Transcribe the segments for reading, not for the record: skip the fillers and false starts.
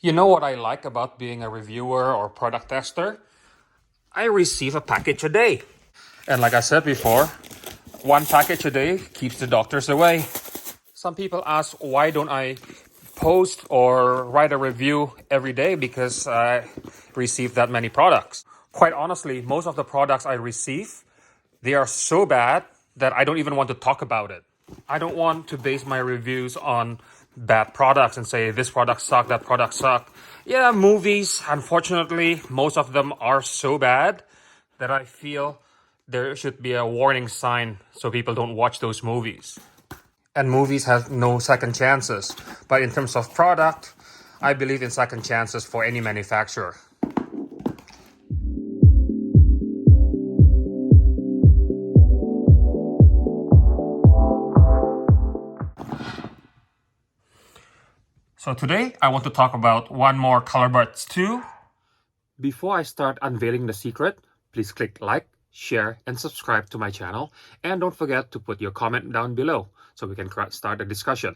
You know what I like about being a reviewer or product tester? I receive a package a day. And like I said before, one package a day keeps the doctors away. Some people ask, why don't I post or write a review every day because I receive that many products? Quite honestly, most of the products I receive, they are so bad that I don't even want to talk about it. I don't want to base my reviews on bad products and say this product sucked, that product sucked. Yeah, movies, unfortunately, most of them are so bad that I feel there should be a warning sign so people don't watch those movies. And movies have no second chances. But in terms of product, I believe in second chances for any manufacturer. So today I want to talk about one more ColorBuds 2. Before I start unveiling the secret, please click like, share, and subscribe to my channel. And don't forget to put your comment down below so we can start a discussion.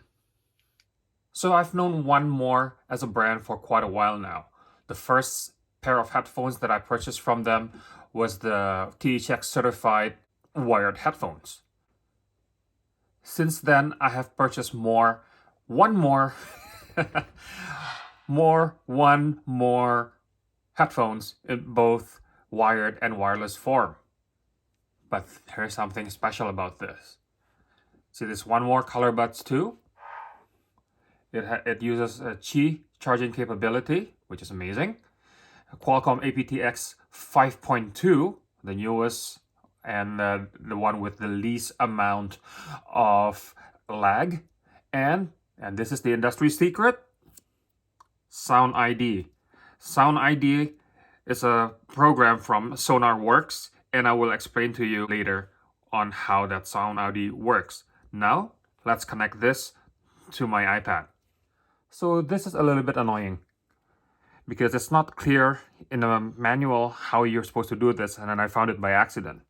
So I've known One More as a brand for quite a while now. The first pair of headphones that I purchased from them was the THX certified wired headphones. Since then, I have purchased one more headphones in both wired and wireless form. But there's something special about this. See this One More ColorBuds 2? It uses a Qi charging capability, which is amazing. A Qualcomm aptX 5.2, the newest and the one with the least amount of lag. And this is the industry secret, Sound ID. Sound ID is a program from Sonarworks, and I will explain to you later on how that Sound ID works. Now, let's connect this to my iPad. So this is a little bit annoying because it's not clear in the manual how you're supposed to do this, and then I found it by accident.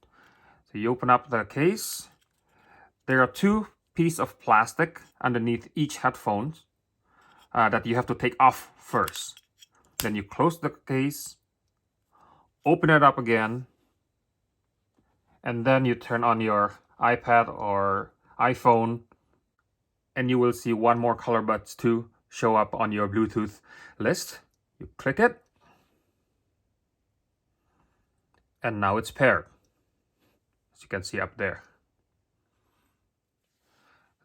So you open up the case. There are two pieces of plastic underneath each headphone that you have to take off first. Then you close the case, open it up again, and then you turn on your iPad or iPhone, and you will see One More ColorBuds 2 show up on your Bluetooth list. You click it, and now it's paired, as you can see up there.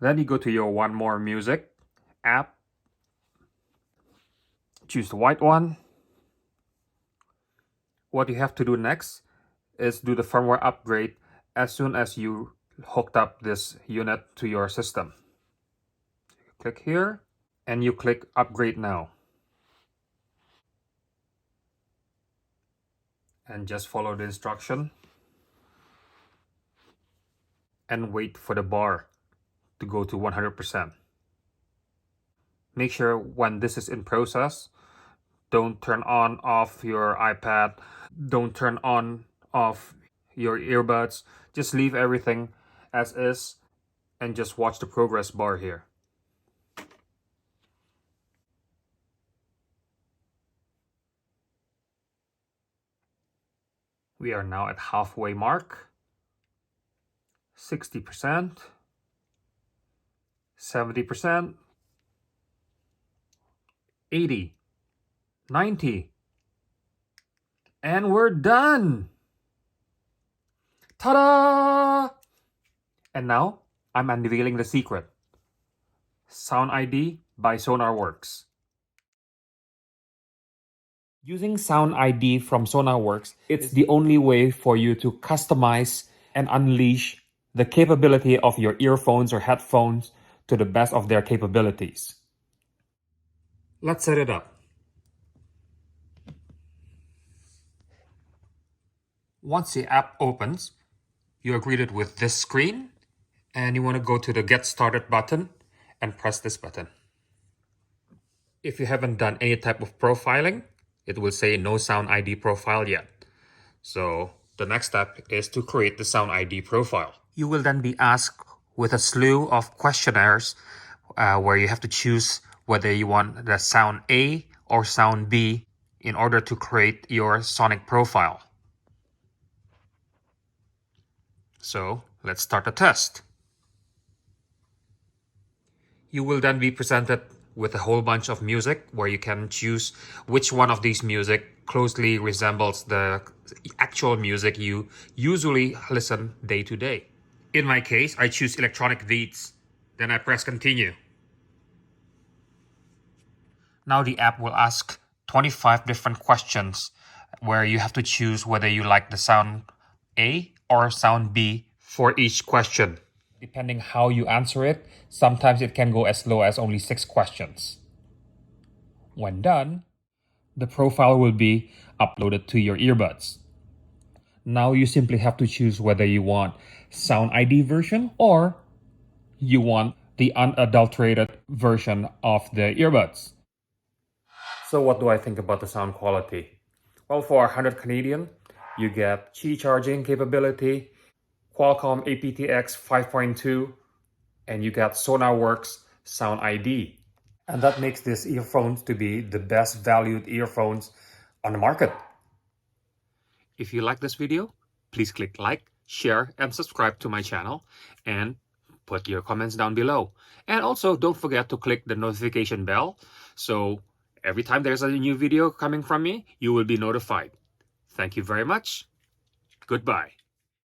Then you go to your One More Music app, choose the white one. What you have to do next is do the firmware upgrade as soon as you hooked up this unit to your system. You click here and you click upgrade now. And just follow the instruction and wait for the bar to go to 100%. Make sure when this is in process, don't turn on off your iPad, don't turn on off your earbuds. Just leave everything as is and just watch the progress bar here. We are now at halfway mark. 60%, 70%, 80, 90, and we're done. Ta-da! And now I'm unveiling the secret. Sound ID by Sonarworks. Using Sound ID from Sonarworks, it's the only way for you to customize and unleash the capability of your earphones or headphones to the best of their capabilities. Let's set it up. Once the app opens, you are greeted with this screen, and you want to go to the Get Started button and press this button. If you haven't done any type of profiling, it will say no Sound ID profile yet. So the next step is to create the Sound ID profile. You will then be asked with a slew of questionnaires where you have to choose whether you want the Sound A or sound B in order to create your sonic profile. So let's start the test. You will then be presented with a whole bunch of music where you can choose which one of these music closely resembles the actual music you usually listen day to day. In my case, I choose electronic beats. Then I press continue. Now the app will ask 25 different questions where you have to choose whether you like the sound A or sound B for each question. Depending how you answer it, sometimes it can go as low as only 6 questions. When done, the profile will be uploaded to your earbuds. Now you simply have to choose whether you want Sound ID version or you want the unadulterated version of the earbuds. So what do I think about the sound quality? Well, for 100 Canadian, you get Qi charging capability, Qualcomm aptX 5.2, and you got Sonarworks Sound ID. And that makes these earphones to be the best valued earphones on the market. If you like this video, please click like, share, and subscribe to my channel, and put your comments down below. And also don't forget to click the notification bell, so every time there's a new video coming from me, you will be notified. Thank you very much. Goodbye.